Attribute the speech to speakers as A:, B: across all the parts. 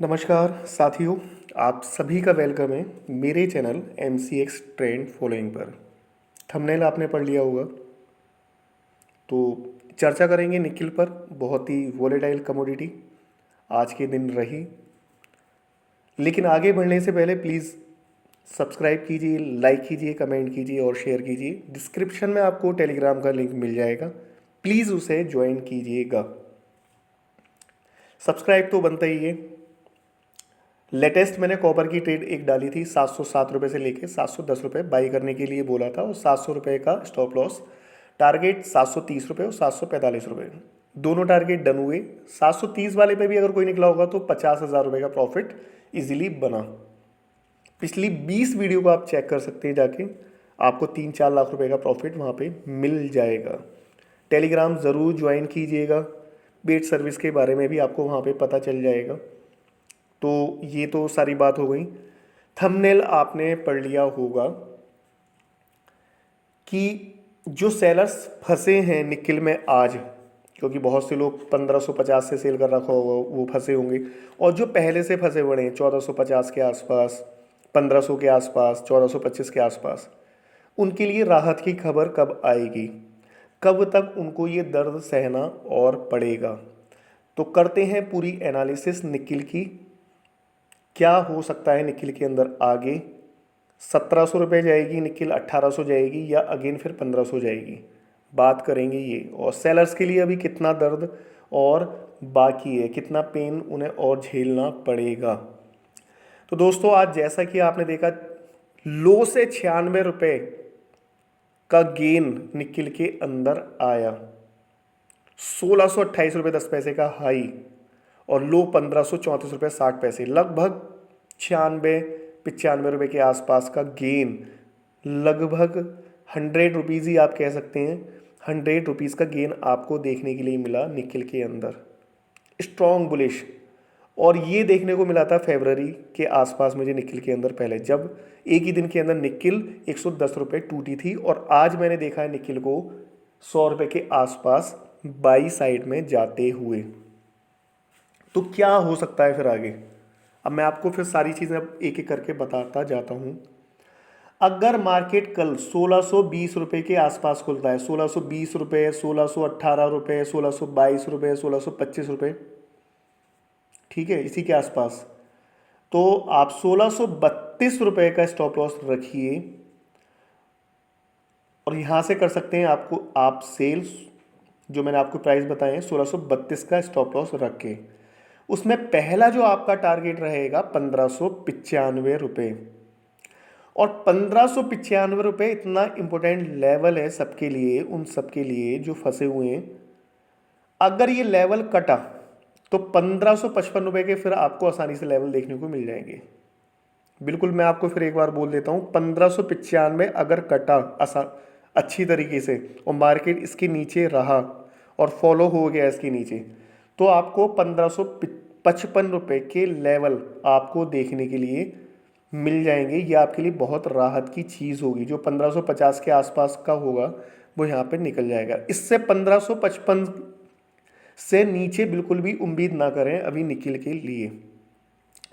A: नमस्कार साथियों, आप सभी का वेलकम है मेरे चैनल MCX ट्रेंड फॉलोइंग पर। थंबनेल आपने पढ़ लिया होगा। तो चर्चा करेंगे निकिल पर। बहुत ही वोलेटाइल कमोडिटी आज के दिन रही। लेकिन आगे बढ़ने से पहले प्लीज़ सब्सक्राइब कीजिए, लाइक कीजिए, कमेंट कीजिए और शेयर कीजिए। डिस्क्रिप्शन में आपको टेलीग्राम का लिंक मिल जाएगा, प्लीज़ उसे ज्वाइन कीजिएगा। सब्सक्राइब तो बनता ही है। लेटेस्ट मैंने कॉपर की ट्रेड एक डाली थी 707 रुपये से लेके 710 रुपये बाई करने के लिए बोला था, और 700 रुपये का स्टॉप लॉस। टारगेट 730 रुपये और 745 रुपये, दोनों टारगेट डन हुए। 730 वाले पे भी अगर कोई निकला होगा तो 50,000 रुपये का प्रॉफिट इजीली बना। पिछली 20 वीडियो को आप चेक कर सकते हैं जाके, आपको 3-4 लाख रुपए का प्रॉफिट वहाँ पे मिल जाएगा। टेलीग्राम ज़रूर ज्वाइन कीजिएगा, बेट सर्विस के बारे में भी आपको वहाँ पे पता चल जाएगा। तो ये तो सारी बात हो गई। थंबनेल आपने पढ़ लिया होगा कि जो सेलर्स फंसे हैं निकिल में आज, क्योंकि बहुत से लोग 1550 से सेल कर रखा होगा, वो फंसे होंगे। और जो पहले से फंसे पड़े हैं 1450 के आसपास, 1500 के आसपास, 1425 के आसपास, उनके लिए राहत की खबर कब आएगी, कब तक उनको ये दर्द सहना और पड़ेगा। तो करते हैं पूरी एनालिसिस निकिल की। क्या हो सकता है निकिल के अंदर आगे। 1700 रुपये जाएगी निकिल, 1800 जाएगी, या अगेन फिर 1500 जाएगी, बात करेंगे ये। और सेलर्स के लिए अभी कितना दर्द और बाकी है, कितना पेन उन्हें और झेलना पड़ेगा। तो दोस्तों आज जैसा कि आपने देखा, लो से 96 रुपये का गेन निकिल के अंदर आया। 1628 रुपये 10 पैसे का हाई, और लो 1534 रुपये 60 पैसे, लगभग 96-95 रुपये के आसपास का गेन। लगभग 100 रुपीज़ ही आप कह सकते हैं, 100 रुपीज़ का गेन आपको देखने के लिए मिला निकिल के अंदर। Strong bullish. और ये देखने को मिला था फरवरी के आसपास मुझे निकिल के अंदर, पहले जब एक ही दिन के अंदर निकिल 110 रुपये टूटी थी। और आज मैंने देखा है निकिल को 100 रुपये के आसपास बाई साइड में जाते हुए। तो क्या हो सकता है फिर आगे, अब मैं आपको फिर सारी चीज़ें अब एक एक करके बताता जाता हूँ। अगर मार्केट कल 1620 रुपये के आसपास खुलता है, 1620 रुपये, 1618 रुपये, 1622 रुपये, 1625 रुपये, ठीक है, इसी के आसपास, तो आप 1632 रुपये का स्टॉप लॉस रखिए। और यहाँ से कर सकते हैं आपको आप सेल्स, जो मैंने आपको प्राइस बताए हैं 1632 का स्टॉप लॉस रख के। उसमें पहला जो आपका टारगेट रहेगा 1595 रुपये। और 1595 रुपये इतना इंपॉर्टेंट लेवल है सबके लिए, उन सबके लिए जो फंसे हुए हैं। अगर ये लेवल कटा तो 1555 रुपये के फिर आपको आसानी से लेवल देखने को मिल जाएंगे। बिल्कुल, मैं आपको फिर एक बार बोल देता हूँ, 1595 अगर कटा अच्छी तरीके से, और मार्केट इसके नीचे रहा और फॉलो हो गया इसके नीचे, तो आपको 1555 रुपये के लेवल आपको देखने के लिए मिल जाएंगे। ये आपके लिए बहुत राहत की चीज़ होगी। जो 1550 के आसपास का होगा वो यहाँ पे निकल जाएगा। इससे 1555 से नीचे बिल्कुल भी उम्मीद ना करें अभी निकिल के लिए,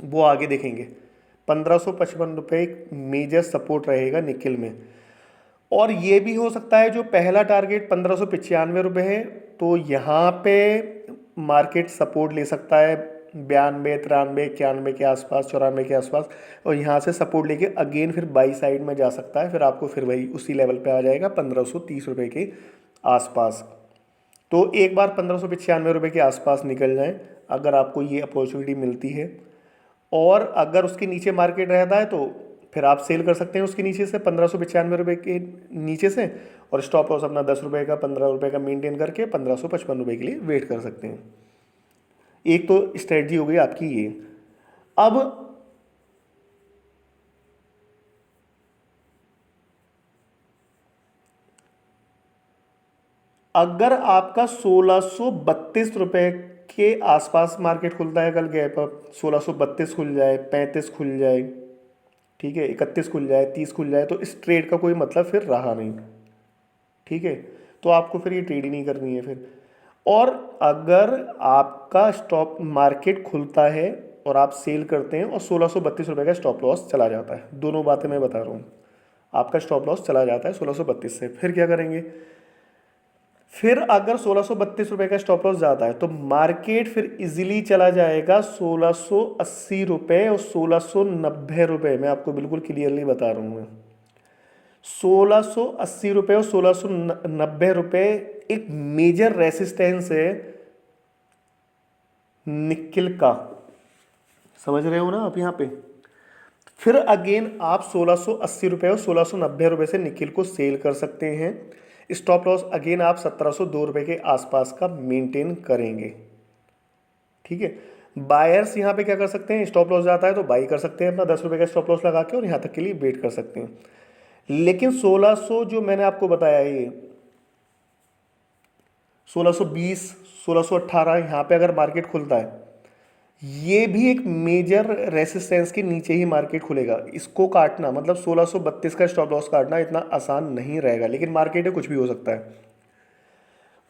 A: वो आगे देखेंगे। 1555 रुपये एक मेजर सपोर्ट रहेगा निकिल में। और ये भी हो सकता है जो पहला टारगेट 1595 रुपये है, तो यहाँ पे मार्केट सपोर्ट ले सकता है 92, 93, 91 के आसपास, 94 के आसपास। और यहाँ से सपोर्ट लेके अगेन फिर बाई साइड में जा सकता है, फिर आपको फिर वही उसी लेवल पे आ जाएगा 1530 रुपये के आसपास। तो एक बार 1595 रुपये के आसपास निकल जाए अगर आपको ये अपॉर्चुनिटी मिलती है। और अगर उसके नीचे मार्केट रहता है तो फिर आप सेल कर सकते हैं उसके नीचे से, 1595 रुपये के नीचे से। और स्टॉप लॉस अपना 10 रुपये का, 15 रुपये का मेंटेन करके 1555 रुपये के लिए वेट कर सकते हैं। एक तो स्ट्रेटजी हो गई आपकी ये। अब अगर आपका 1632 रुपये के आसपास मार्केट खुलता है, कल गैप अप 1632 खुल जाए, 35 खुल जाए, ठीक है, 31 खुल जाए, 30 खुल जाए, तो इस ट्रेड का कोई मतलब फिर रहा नहीं, ठीक है। तो आपको फिर ये ट्रेड ही नहीं करनी है फिर। और अगर आपका स्टॉप मार्केट खुलता है और आप सेल करते हैं और 1632 रुपये का स्टॉप लॉस चला जाता है, दोनों बातें मैं बता रहा हूँ, आपका स्टॉप लॉस चला जाता है 1632 से, फिर क्या करेंगे? फिर अगर 1632 रुपये का स्टॉप लॉस जाता है तो मार्केट फिर इजीली चला जाएगा 1680 रुपये और 1690 रुपये। मैं आपको बिल्कुल क्लियरली बता रहा हूँ मैं, 1680 रुपये और 1690 रुपये एक मेजर रेसिस्टेंस है निकिल का, समझ रहे हो ना आप यहाँ पे। फिर अगेन आप 1680 रुपये और 1690 रुपये से निकिल को सेल कर सकते हैं। स्टॉप लॉस अगेन आप 1702 रुपये के आसपास का मेंटेन करेंगे, ठीक है। बायर्स यहाँ पे क्या कर सकते हैं, स्टॉप लॉस जाता है तो बाई कर सकते हैं अपना 10 रुपये का स्टॉप लॉस लगा के और यहाँ तक के लिए वेट कर सकते हैं। लेकिन 1600 जो मैंने आपको बताया, ये 1620 1618 यहाँ पे अगर मार्केट खुलता है, ये भी एक मेजर रेसिस्टेंस के नीचे ही मार्केट खुलेगा। इसको काटना मतलब 1632 का स्टॉप लॉस काटना इतना आसान नहीं रहेगा, लेकिन मार्केट में कुछ भी हो सकता है।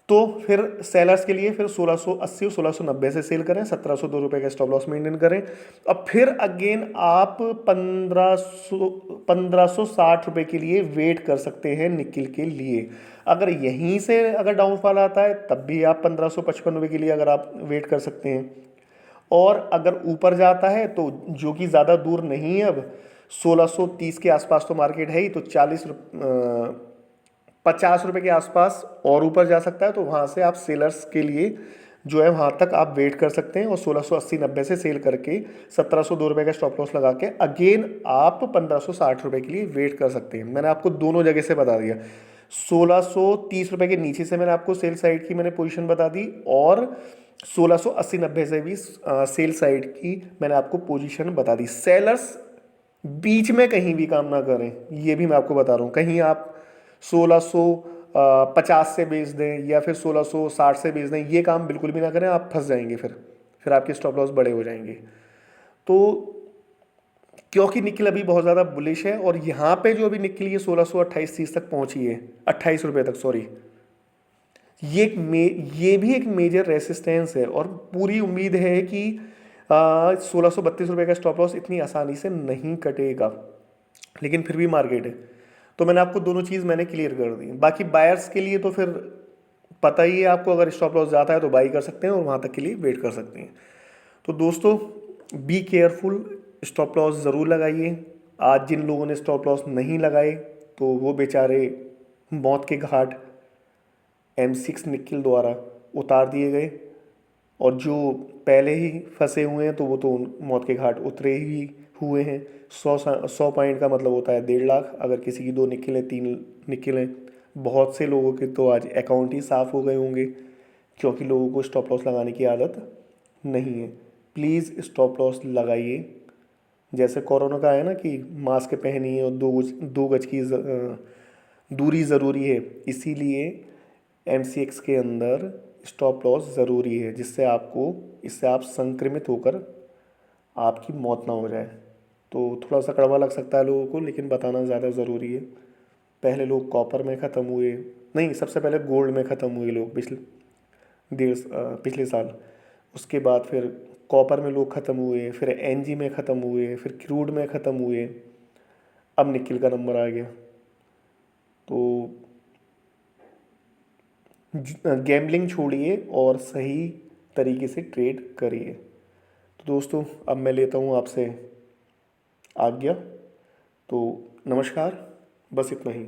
A: तो फिर सेलर्स के लिए फिर 1680 और 1690 से सेल करें, 1702 रुपये का स्टॉप लॉस मेंटेन करें। अब फिर अगेन आप 1560 रुपये के लिए वेट कर सकते हैं निकिल के लिए। अगर यहीं से अगर डाउनफॉल आता है तब भी आप 1555 रुपये के लिए अगर आप वेट कर सकते हैं। और अगर ऊपर जाता है तो जो कि ज़्यादा दूर नहीं है, अब 1630 के आसपास तो मार्केट है ही, तो 50 रुपये के आसपास और ऊपर जा सकता है, तो वहाँ से आप सेलर्स के लिए जो है वहाँ तक आप वेट कर सकते हैं और 1680-90 से सेल करके 1702 रुपये का स्टॉप लॉस लगा के अगेन आप 1560 रुपये के लिए वेट कर सकते हैं। मैंने आपको दोनों जगह से बता दिया, 1630 रुपये के नीचे से मैंने आपको सेल साइड की मैंने पोजीशन बता दी, और 1680-90 से भी सेल साइड की मैंने आपको पोजीशन बता दी। सेलर्स बीच में कहीं भी काम ना करें, ये भी मैं आपको बता रहा हूँ। कहीं आप 1650 से बेच दें या फिर 1660 से बेच दें, ये काम बिल्कुल भी ना करें, आप फंस जाएंगे। फिर आपके स्टॉप लॉस बड़े हो जाएंगे। तो क्योंकि निकिल अभी बहुत ज़्यादा बुलिश है, और यहाँ पे जो अभी निकिल ये 1628-30 तक पहुँची है, 28 रुपये तक, सॉरी, ये भी एक मेजर रेसिस्टेंस है। और पूरी उम्मीद है कि 1632 रुपये का स्टॉप लॉस इतनी आसानी से नहीं कटेगा, लेकिन फिर भी मार्केट है। तो मैंने आपको दोनों चीज़ मैंने क्लियर कर दी। बाकी बायर्स के लिए तो फिर पता ही है आपको, अगर स्टॉप लॉस जाता है तो बाई कर सकते हैं और वहाँ तक के लिए वेट कर सकते हैं। तो दोस्तों बी केयरफुल, स्टॉप लॉस ज़रूर लगाइए। आज जिन लोगों ने स्टॉप लॉस नहीं लगाए तो वो बेचारे मौत के घाट M6 निकिल द्वारा उतार दिए गए, और जो पहले ही फंसे हुए हैं तो वो तो मौत के घाट उतरे ही हुए हैं। 100 पॉइंट का मतलब होता है 1.5 लाख। अगर किसी की 2 निकलें 3 निकलें, बहुत से लोगों के तो आज अकाउंट ही साफ़ हो गए होंगे, क्योंकि लोगों को स्टॉप लॉस लगाने की आदत नहीं है। प्लीज़ स्टॉप लॉस लगाइए। जैसे कोरोना का है ना कि मास्क पहनिए और 2 गज की दूरी ज़रूरी है, इसीलिए MCX के अंदर स्टॉप लॉस ज़रूरी है, इससे आप संक्रमित होकर आपकी मौत ना हो जाए। तो थोड़ा सा कड़वा लग सकता है लोगों को, लेकिन बताना ज़्यादा ज़रूरी है। पहले लोग कॉपर में ख़त्म हुए, नहीं, सबसे पहले गोल्ड में ख़त्म हुए लोग पिछले साल। उसके बाद फिर कॉपर में लोग ख़त्म हुए, फिर NG में ख़त्म हुए, फिर क्रूड में ख़त्म हुए, अब निकिल का नंबर आ गया। तो गैम्बलिंग छोड़िए और सही तरीके से ट्रेड करिए। तो दोस्तों अब मैं लेता हूँ आपसे आज्ञा। तो नमस्कार, बस इतना ही।